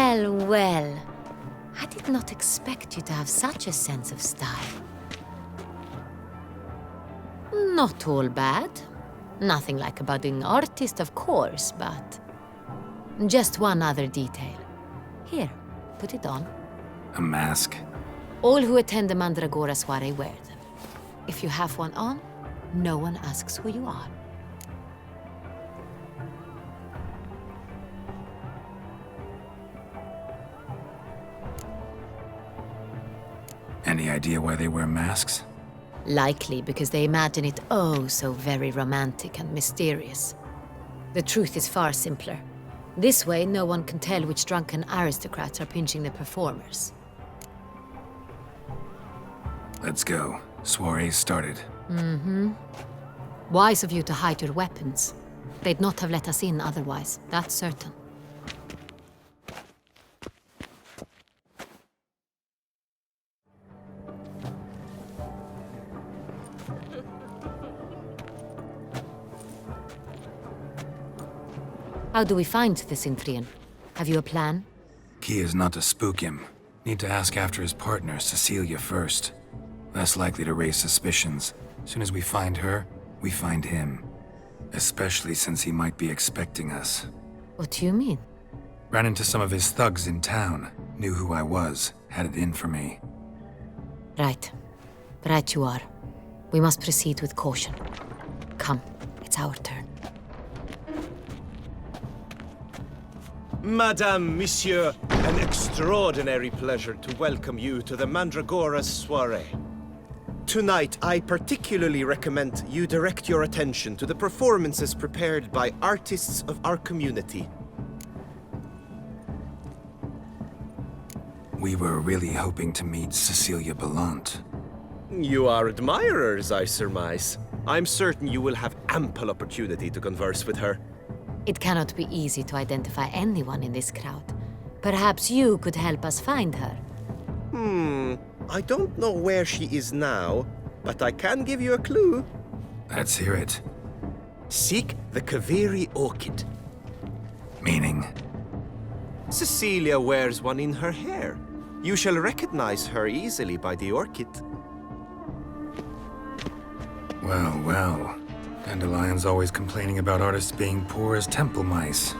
Well, well. I did not expect you to have such a sense of style. Not all bad. Nothing like a budding artist, of course, but... just one other detail. Here, put it on. A mask? All who attend the Mandragora soiree wear them. If you have one on, no one asks who you are. Any idea why they wear masks? Likely because they imagine it oh so very romantic and mysterious. The truth is far simpler. This way, no one can tell which drunken aristocrats are pinching the performers. Let's go. Soiree's started. Mm-hmm. Wise of you to hide your weapons. They'd not have let us in otherwise, that's certain. How do we find the Cintrian? Have you a plan? Key is not to spook him. Need to ask after his partner, Cecilia, first. Less likely to raise suspicions. Soon as we find her, we find him. Especially since he might be expecting us. What do you mean? Ran into some of his thugs in town. Knew who I was. Had it in for me. Right. Right you are. We must proceed with caution. Come, it's our turn. Madame, Monsieur, an extraordinary pleasure to welcome you to the Mandragora soiree. Tonight, I particularly recommend you direct your attention to the performances prepared by artists of our community. We were really hoping to meet Cecilia Ballant. You are admirers, I surmise. I'm certain you will have ample opportunity to converse with her. It cannot be easy to identify anyone in this crowd. Perhaps you could help us find her. I don't know where she is now, but I can give you a clue. Let's hear it. Seek the Kaveri orchid. Meaning? Cecilia wears one in her hair. You shall recognize her easily by the orchid. Well, well. Dandelion's always complaining about artists being poor as temple mice.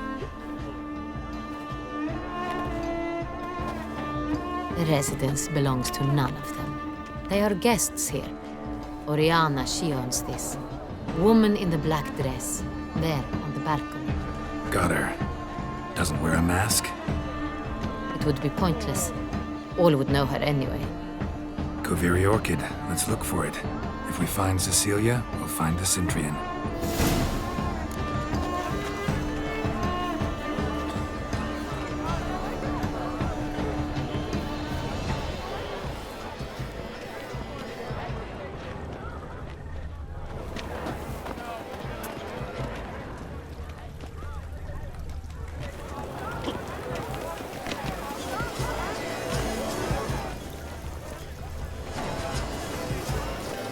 The residence belongs to none of them. They are guests here. Oriana, she owns this. Woman in the black dress. There, on the balcony. Got her. Doesn't wear a mask? It would be pointless. All would know her anyway. Kaveri orchid. Let's look for it. If we find Cecilia, we'll find the Cintrian.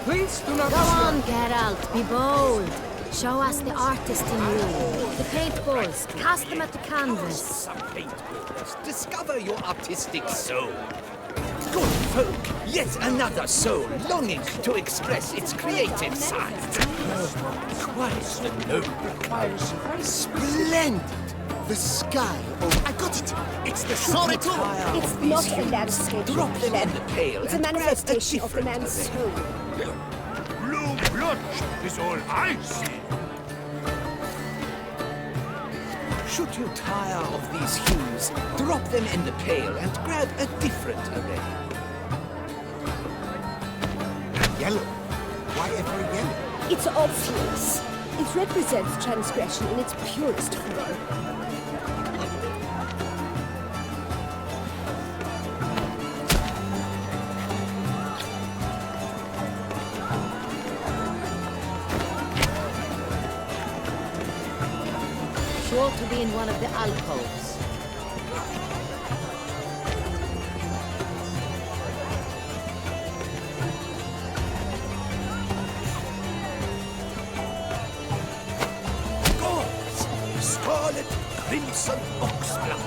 Please do not... Go on, Geralt, be bold. Show us the artist in you. The paintballs, cast them at the canvas. Some paintballs. Discover your artistic soul. Good folk, yet another soul longing to express its creative side. Quite the noble. Splendid. The sky. Oh, I got it. It's the solitude. It's not a landscape. Drop them in the pail. It's a manifestation of the man's soul. Blue blood is all I see. Should you tire of these hues, drop them in the pail and grab a different array. Yellow. Why ever yellow? It's obvious. It represents transgression in its purest form. Sure to be in one of the alcoves. Gauze, scarlet, crimson oxblood.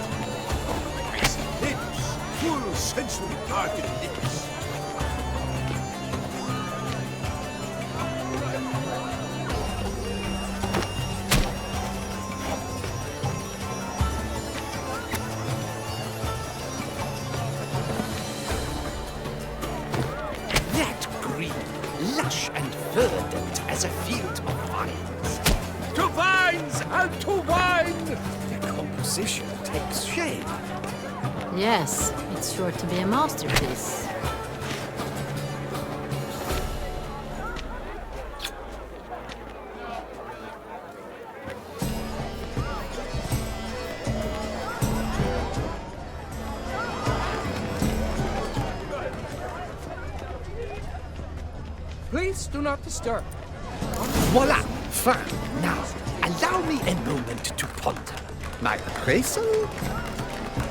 full sensory darkened lips. That green, lush and verdant as a field of vines. To vines and to wine! The composition takes shape. Yes, it's sure to be a masterpiece. Please do not disturb. Voila! Fine. Now, allow me a moment to ponder. My appraisal?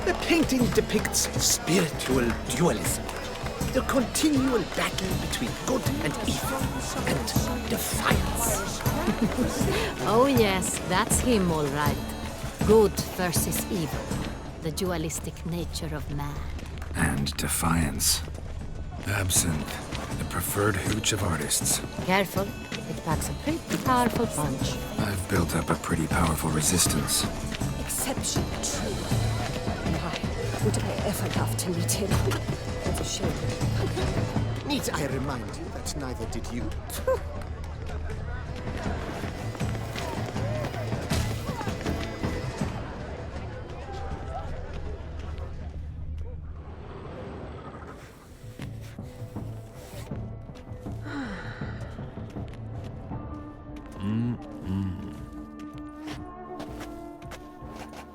The painting depicts spiritual dualism. The continual battle between good and evil, and defiance. Oh yes, that's him all right. Good versus evil. The dualistic nature of man. And defiance. Absinthe, the preferred hooch of artists. Careful, it packs a pretty powerful punch. I've built up a pretty powerful resistance. Exception true. Why would I ever love to meet him? It's a shame. Need I remind you that neither did you?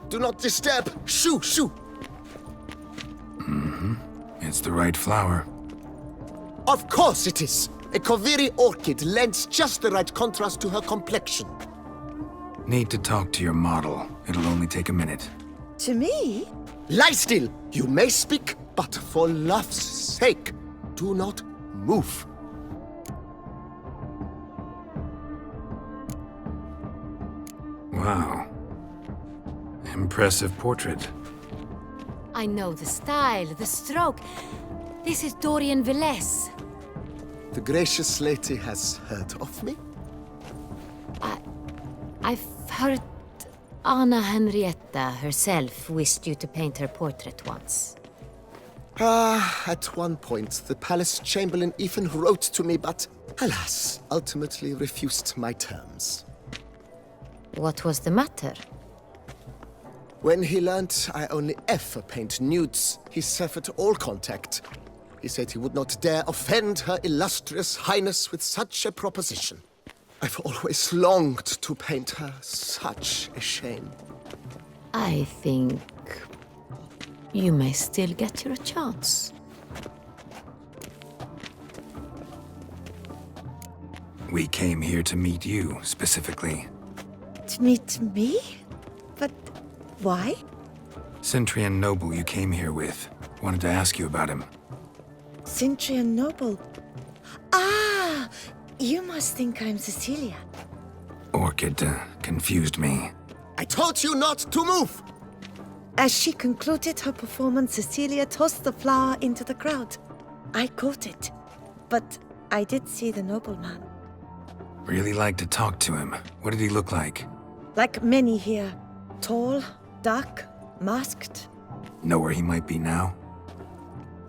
Do not disturb! Shoo, shoo! It's the right flower. Of course it is! A Koviri orchid lends just the right contrast to her complexion. Need to talk to your model. It'll only take a minute. To me? Lie still! You may speak, but for love's sake, do not move. Wow. Impressive portrait. I know the style, the stroke. This is Dorian Villesse. The gracious lady has heard of me? I've heard Anna Henrietta herself wished you to paint her portrait once. At one point, the palace chamberlain even wrote to me, but alas, ultimately refused my terms. What was the matter? When he learnt I only ever paint nudes, he severed all contact. He said he would not dare offend her illustrious highness with such a proposition. I've always longed to paint her. Such a shame. I think you may still get your chance. We came here to meet you, specifically. To meet me? But why? Cintrian noble you came here with. Wanted to ask you about him. Cintra noble. Ah! You must think I'm Cecilia. Orchid confused me. I told you not to move! As she concluded her performance, Cecilia tossed the flower into the crowd. I caught it, but I did see the nobleman. Really like to talk to him. What did he look like? Like many here. Tall, dark, masked. Know where he might be now?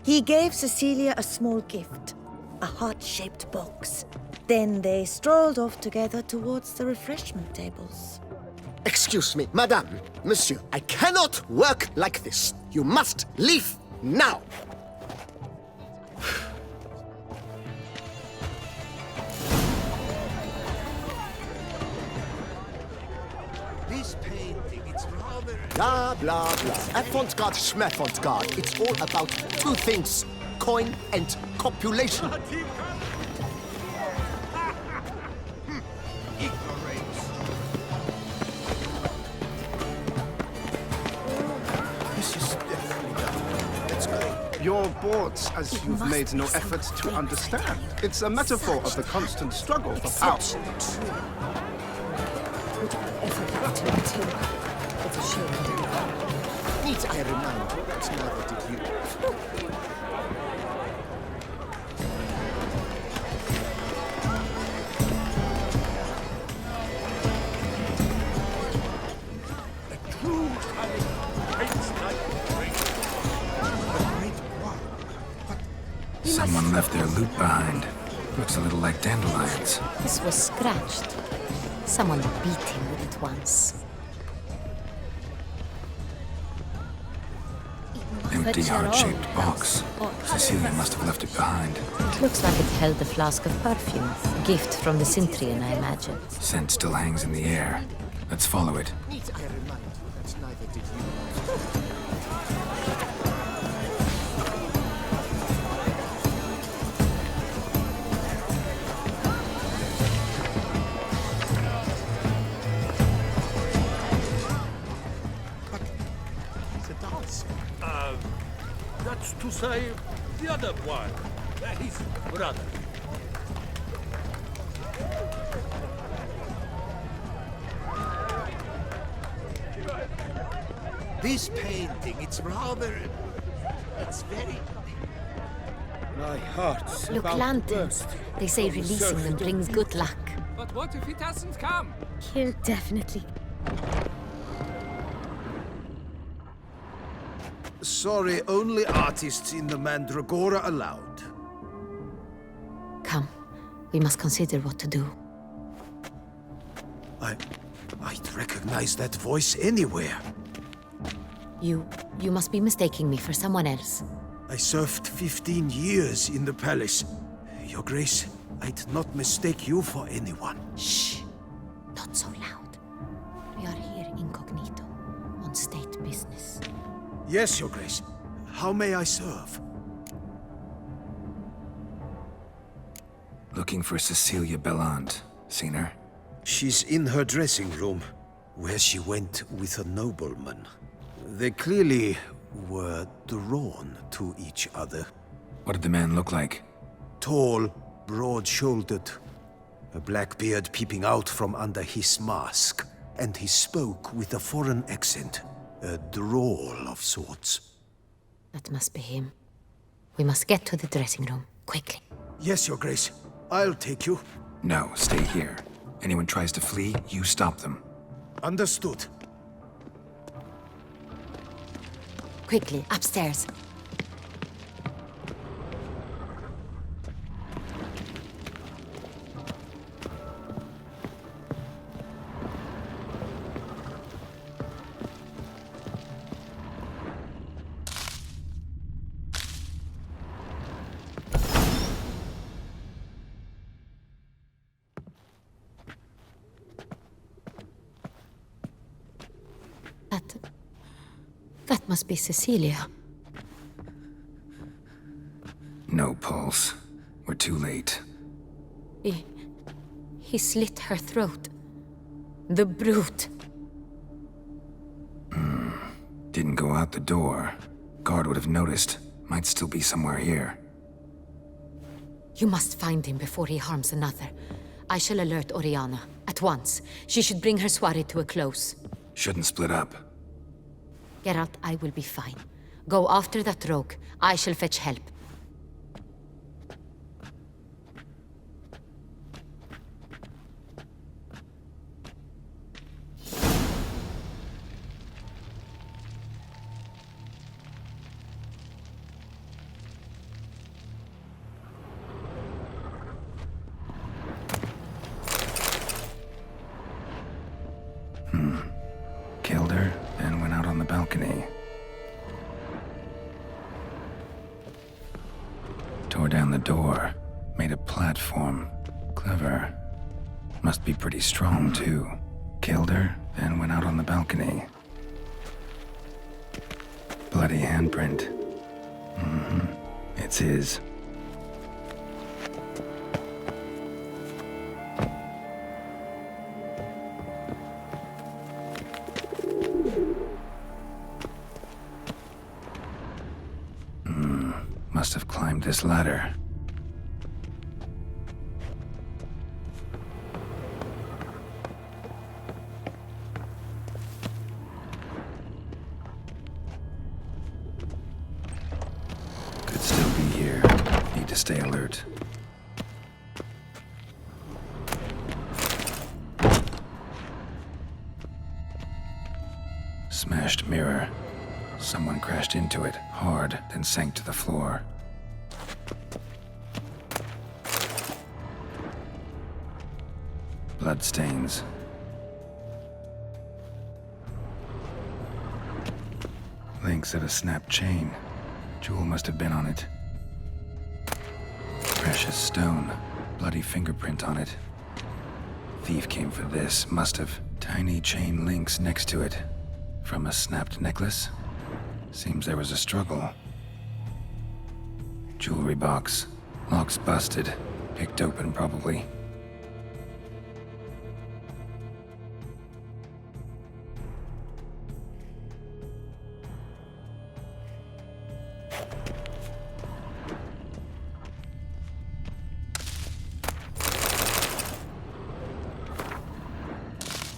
He gave Cecilia a small gift, a heart-shaped box. Then they strolled off together towards the refreshment tables. Excuse me, madame, monsieur, I cannot work like this. You must leave now. This painting, it's rather... Blah, blah, blah. Avant-garde, schmavant-garde. It's all about two things. Coin and copulation. Ignorance. This is definitely done. Let's go. You're bored as you've must made no be effort some to great understand. It's a metaphor of the constant struggle for power. Exception true. Would I ever like to meet him? It's a shame. Needs I remind you that neither did you. True cunning hates like drink. A great one. Someone left their loot behind. Looks a little like dandelions. This was scratched. Someone beat him with it once. Empty, heart-shaped box. Cecilia must have left it behind. It looks like it held a flask of perfume. A gift from the Cintrian, I imagine. Scent still hangs in the air. Let's follow it. Needs I remind you that neither did you. The dance. That's to say, the other one. His brother. This painting, it's rather... It's very... My heart's Look, about to lanterns. burst They say from the releasing them surfeit of brings good luck. But what if he doesn't come? He'll definitely. Sorry, only artists in the Mandragora allowed. Come. We must consider what to do. I'd recognize that voice anywhere. You must be mistaking me for someone else. I served 15 years in the palace. Your Grace, I'd not mistake you for anyone. Shh. Not so loud. We are here incognito, on state business. Yes, Your Grace. How may I serve? Looking for Cecilia Belland. Seen her? She's in her dressing room, where she went with a nobleman. They clearly were drawn to each other. What did the man look like? Tall, broad-shouldered, a black beard peeping out from under his mask, and he spoke with a foreign accent, a drawl of sorts. That must be him. We must get to the dressing room, quickly. Yes, Your Grace. I'll take you. No, stay here. Anyone tries to flee, you stop them. Understood. Quickly, upstairs. That must be Cecilia. No pulse. We're too late. He slit her throat. The brute. Didn't go out the door. Guard would have noticed. Might still be somewhere here. You must find him before he harms another. I shall alert Oriana. At once. She should bring her soirée to a close. Shouldn't split up. Geralt, I will be fine. Go after that rogue. I shall fetch help. Killed her, and went out on the balcony. Tore down the door. Made a platform. Clever. Must be pretty strong, too. Killed her, then went out on the balcony. Bloody handprint. It's his. Must have climbed this ladder. to stay alert. Smashed mirror. Someone crashed into it, hard, then sank to the floor. Bloodstains. Links of a snapped chain. Jewel must have been on it. Precious stone. Bloody fingerprint on it. Thief came for this, must have. Tiny chain links next to it. From a snapped necklace? Seems there was a struggle. Jewelry box. Lock's busted. Picked open, probably.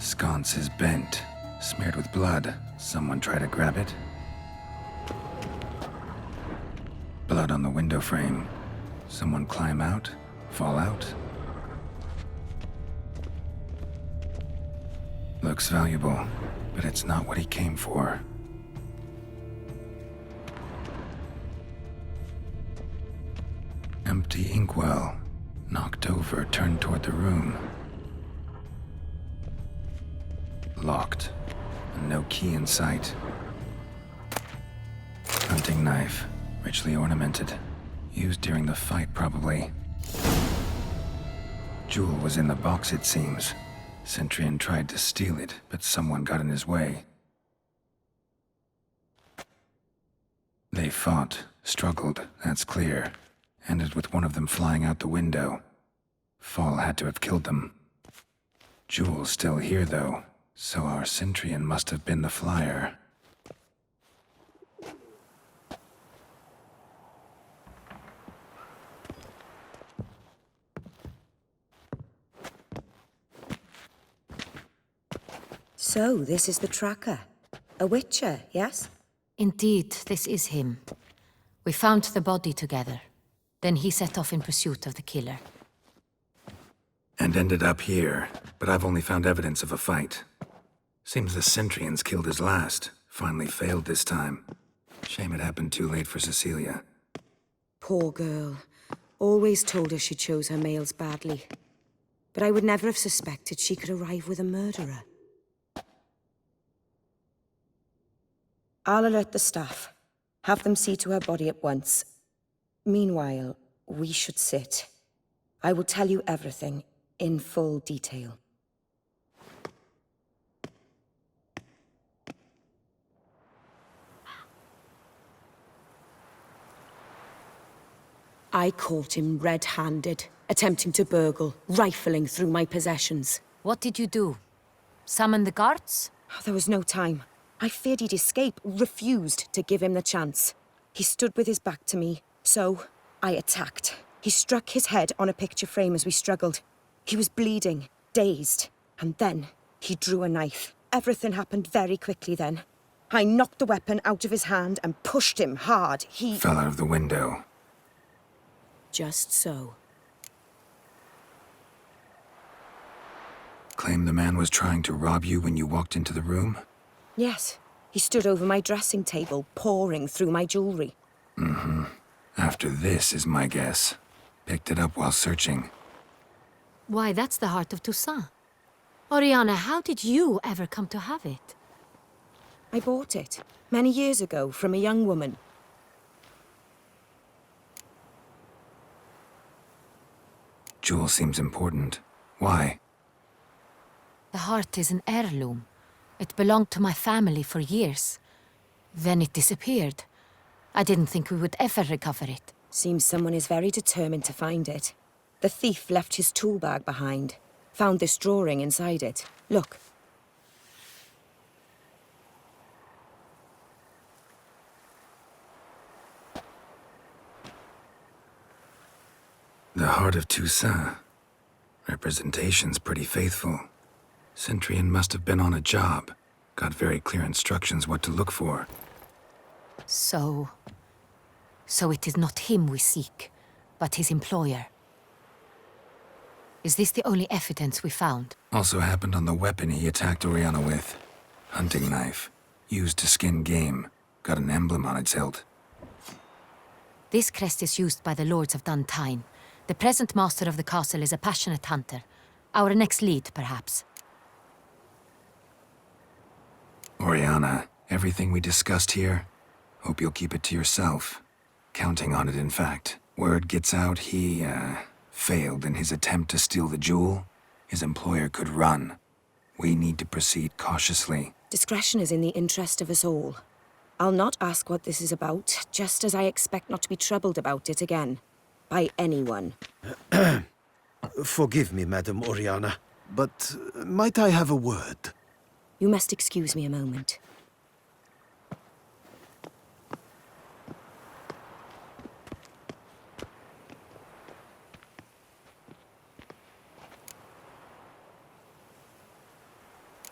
Sconce is bent. Smeared with blood. Someone try to grab it? Blood on the window frame. Someone climb out? Fall out? Looks valuable, but it's not what he came for. Empty inkwell. Knocked over, turned toward the room. Locked. And no key in sight. Hunting knife. Richly ornamented. Used during the fight, probably. Jewel was in the box, it seems. Cintra tried to steal it, but someone got in his way. They fought, struggled, that's clear. Ended with one of them flying out the window. Fall had to have killed them. Jewel's still here, though, so our Cintrian must have been the flyer. So, this is the tracker. A witcher, yes? Indeed, this is him. We found the body together. Then he set off in pursuit of the killer. And ended up here, but I've only found evidence of a fight. Seems the Cintrians killed his last. Finally failed this time. Shame it happened too late for Cecilia. Poor girl. Always told her she chose her males badly. But I would never have suspected she could arrive with a murderer. I'll alert the staff. Have them see to her body at once. Meanwhile, we should sit. I will tell you everything, in full detail. I caught him red-handed, attempting to burgle, rifling through my possessions. What did you do? Summon the guards? There was no time. I feared he'd escape, refused to give him the chance. He stood with his back to me, so I attacked. He struck his head on a picture frame as we struggled. He was bleeding, dazed, and then he drew a knife. Everything happened very quickly then. I knocked the weapon out of his hand and pushed him hard. He Fell out of the window. Just so. Claim the man was trying to rob you when you walked into the room? Yes. He stood over my dressing table, pouring through my jewelry. Mm-hmm. After this is my guess. Picked it up while searching. Why, that's the heart of Toussaint. Oriana, how did you ever come to have it? I bought it, many years ago, from a young woman. Jewel seems important. Why? The heart is an heirloom. It belonged to my family for years. Then it disappeared. I didn't think we would ever recover it. Seems someone is very determined to find it. The thief left his tool bag behind. Found this drawing inside it. Look. The heart of Toussaint. Representation's pretty faithful. Cintrian must have been on a job. Got very clear instructions what to look for. So it is not him we seek. but his employer. Is this the only evidence we found? Also happened on the weapon he attacked Oriana with. Hunting knife. Used to skin game. Got an emblem on its hilt. This crest is used by the Lords of Duntine. The present master of the castle is a passionate hunter. Our next lead, perhaps. Oriana, everything we discussed here, hope you'll keep it to yourself. Counting on it, in fact. Word gets out he, failed in his attempt to steal the jewel. His employer could run. We need to proceed cautiously. Discretion is in the interest of us all. I'll not ask what this is about, just as I expect not to be troubled about it again. By anyone. Forgive me, Madam Oriana, but might I have a word? You must excuse me a moment.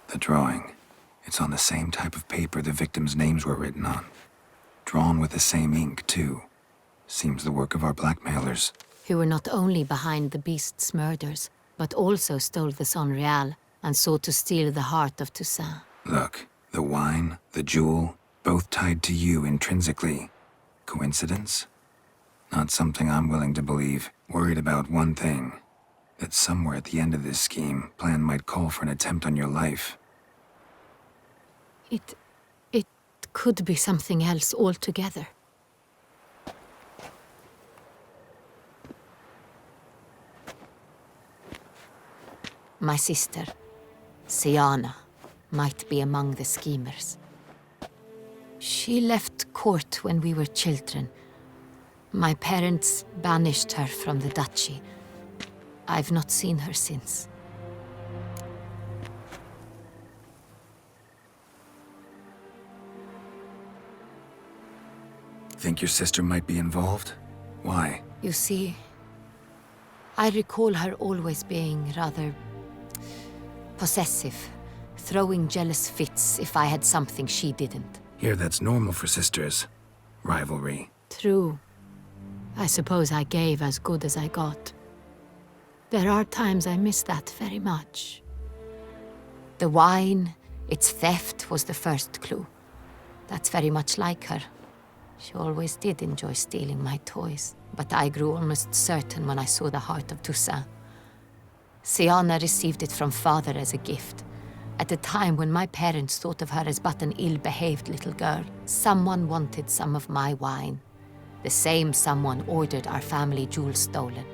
The drawing. It's on the same type of paper the victims' names were written on. Drawn with the same ink, too. Seems the work of our blackmailers. Who were not only behind the beast's murders, but also stole the Son Real and sought to steal the heart of Toussaint. Look, the wine, the jewel, both tied to you intrinsically. Coincidence? Not something I'm willing to believe. Worried about one thing. That somewhere at the end of this scheme, plan might call for an attempt on your life. It could be something else altogether. My sister, Siana, might be among the schemers. She left court when we were children. My parents banished her from the duchy. I've not seen her since. Think your sister might be involved? Why? You see, I recall her always being rather possessive, throwing jealous fits if I had something she didn't. Here, that's normal for sisters. Rivalry. True. I suppose I gave as good as I got. There are times I miss that very much. The wine, its theft, was the first clue. That's very much like her. She always did enjoy stealing my toys, but I grew almost certain when I saw the heart of Toussaint. Siana received it from father as a gift. At a time when my parents thought of her as but an ill-behaved little girl, someone wanted some of my wine. The same someone ordered our family jewels stolen,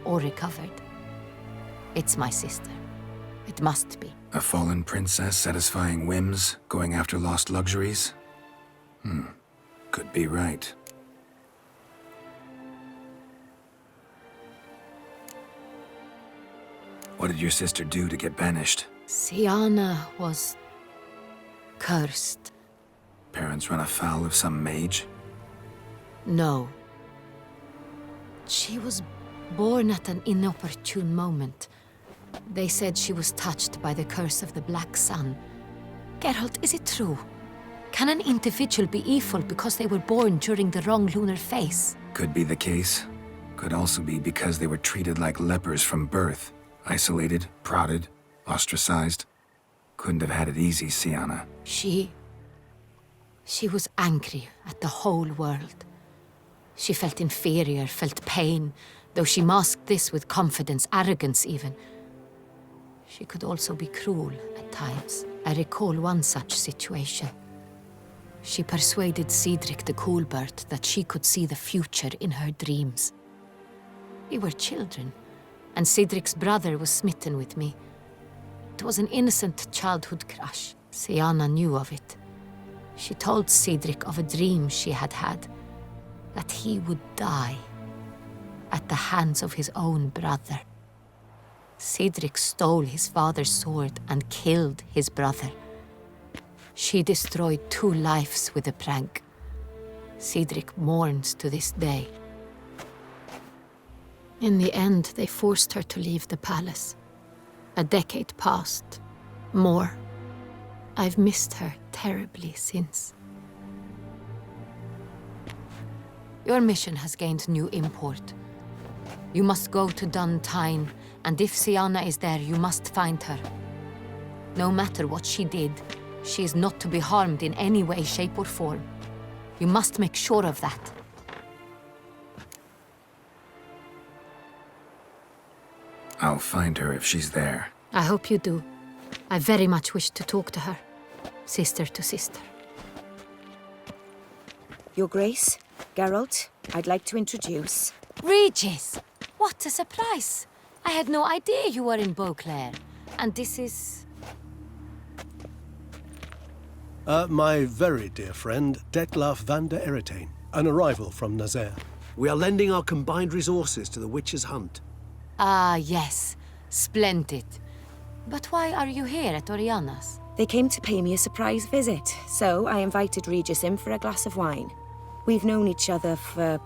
or recovered. It's my sister. It must be. A fallen princess satisfying whims, going after lost luxuries? Could be right. What did your sister do to get banished? Siana was cursed. Parents run afoul of some mage? No. She was born at an inopportune moment. They said she was touched by the curse of the Black Sun. Geralt, is it true? Can an individual be evil because they were born during the wrong lunar phase? Could be the case. Could also be because they were treated like lepers from birth. Isolated, prodded, ostracized. Couldn't have had it easy, Siana. She was angry at the whole world. She felt inferior, felt pain, though she masked this with confidence, arrogance even. She could also be cruel at times. I recall one such situation. She persuaded Cedric the Coolbird that she could see the future in her dreams. We were children, and Cedric's brother was smitten with me. It was an innocent childhood crush. Siana knew of it. She told Cedric of a dream she had had, that he would die at the hands of his own brother. Cedric stole his father's sword and killed his brother. She destroyed 2 lives with a prank. Cedric mourns to this day. In the end, they forced her to leave the palace. A decade passed. More. I've missed her terribly since. Your mission has gained new import. You must go to Duntine, and if Sianna is there, you must find her. No matter what she did, she is not to be harmed in any way, shape, or form. You must make sure of that. I'll find her if she's there. I hope you do. I very much wish to talk to her. Sister to sister. Your Grace, Geralt, I'd like to introduce... Regis! What a surprise! I had no idea you were in Beauclair. And this is... My very dear friend, Detlaf van der Eretain, an arrival from Nazaire. We are lending our combined resources to the Witch's Hunt. Ah, yes. Splendid. But why are you here at Oriana's? They came to pay me a surprise visit, so I invited Regis in for a glass of wine. We've known each other for...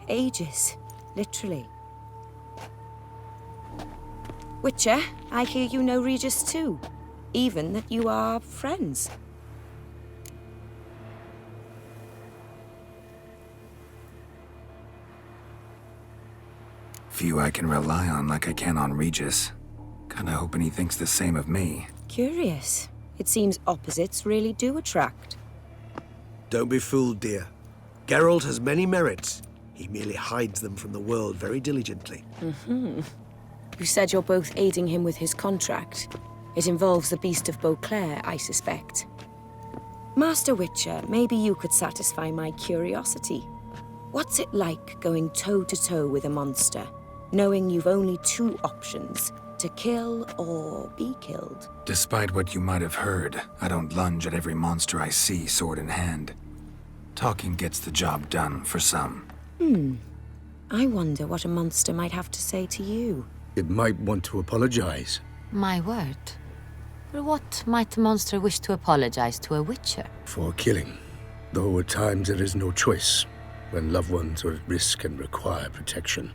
ages. Literally. Witcher, I hear you know Regis too. Even that you are friends. Few I can rely on like I can on Regis. Kinda hoping he thinks the same of me. Curious. It seems opposites really do attract. Don't be fooled, dear. Geralt has many merits. He merely hides them from the world very diligently. You said you're both aiding him with his contract. It involves the Beast of Beauclair, I suspect. Master Witcher, maybe you could satisfy my curiosity. What's it like going toe-to-toe with a monster, knowing you've only two options, to kill or be killed? Despite what you might have heard, I don't lunge at every monster I see sword in hand. Talking gets the job done for some. I wonder what a monster might have to say to you. It might want to apologize. My word. For what might a monster wish to apologize to a witcher? For killing. Though at times there is no choice, when loved ones are at risk and require protection.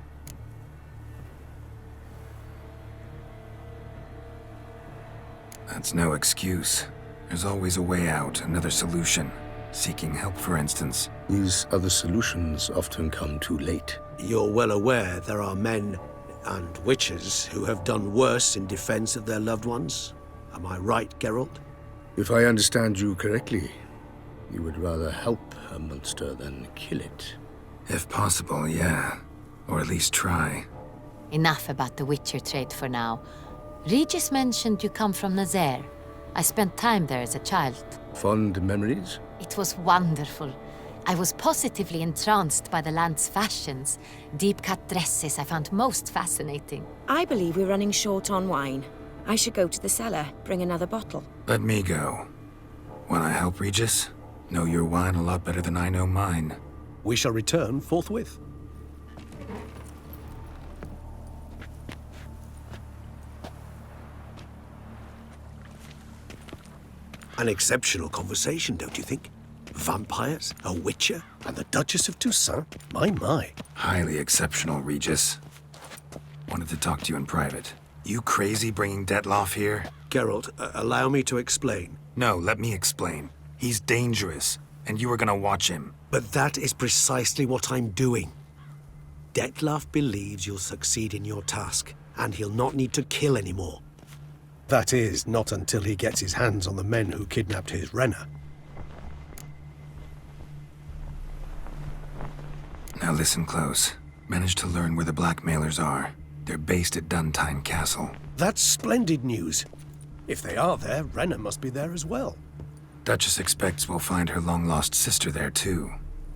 That's no excuse. There's always a way out, another solution. Seeking help, for instance. These other solutions often come too late. You're well aware there are men and witches who have done worse in defense of their loved ones. Am I right, Geralt? If I understand you correctly, you would rather help a monster than kill it. If possible, yeah. Or at least try. Enough about the witcher trade for now. Regis mentioned you come from Nazaire. I spent time there as a child. Fond memories? It was wonderful. I was positively entranced by the land's fashions. Deep-cut dresses I found most fascinating. I believe we're running short on wine. I should go to the cellar, bring another bottle. Let me go. Wanna help, Regis? Know your wine a lot better than I know mine. We shall return forthwith. An exceptional conversation, don't you think? Vampires, a witcher, And the Duchess of Toussaint? My. Highly exceptional, Regis. Wanted to talk to you in private. You crazy bringing Detlaf here? Geralt, allow me to explain. No, let me explain. He's dangerous, and you were gonna watch him. But that is precisely what I'm doing. Detlaf believes you'll succeed in your task, and he'll not need to kill anymore. That is, not until he gets his hands on the men who kidnapped his Renna. Now listen close. Managed to learn where the blackmailers are. They're based at Duntine Castle. That's splendid news. If they are there, Renna must be there as well. Duchess expects we'll find her long-lost sister there, too.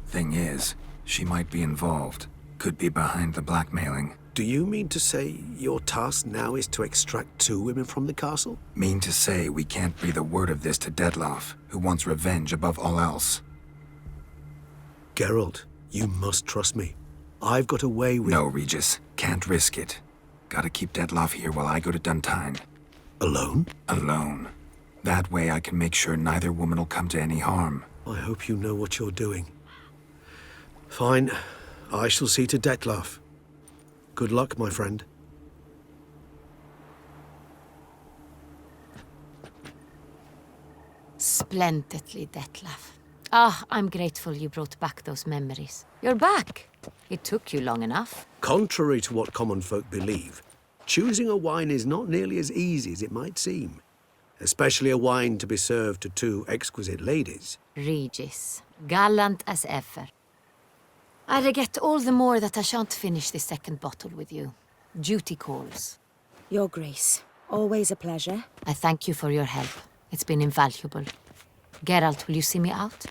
Thing is, she might be involved. Could be behind the blackmailing. Do you mean to say your task now is to extract 2 women from the castle? Mean to say we can't breathe a word of this to Detlaf, who wants revenge above all else. Geralt, you must trust me. I've got a way with... No, Regis. Can't risk it. Gotta keep Detlaf here while I go to Duntine. Alone? Alone. That way I can make sure neither woman will come to any harm. I hope you know what you're doing. Fine. I shall see to Detlaf. Good luck, my friend. Splendidly, Detlaf. Ah, I'm grateful you brought back those memories. You're back. It took you long enough. Contrary to what common folk believe, choosing a wine is not nearly as easy as it might seem. Especially a wine to be served to two exquisite ladies. Regis, gallant as ever. I regret all the more that I shan't finish this second bottle with you. Duty calls. Your Grace, always a pleasure. I thank you for your help. It's been invaluable. Geralt, will you see me out?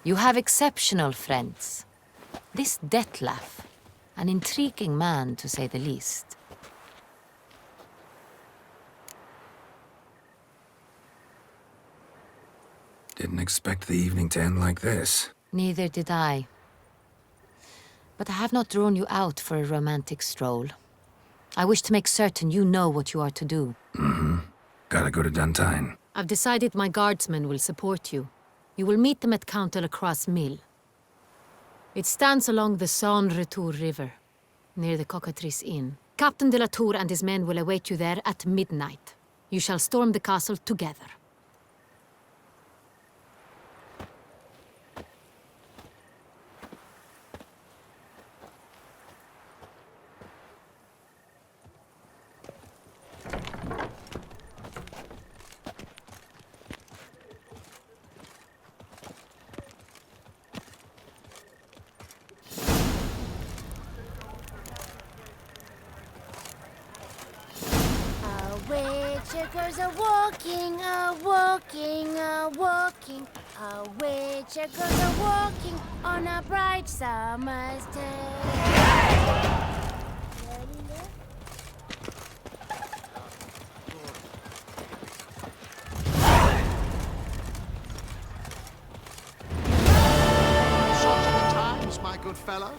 You have exceptional friends. This Detlef, an intriguing man to say the least. Didn't expect the evening to end like this. Neither did I. But I have not drawn you out for a romantic stroll. I wish to make certain you know what you are to do. Gotta go to Duntine. I've decided my guardsmen will support you. You will meet them at Count de la Croix's mill. It stands along the Saône-Retour River, near the Cockatrice Inn. Captain de la Tour and his men will await you there at midnight. You shall storm the castle together. Witchers are walking, walking, walking. Witchers are walking on a bright summer's day. Such are the times, my good fellow.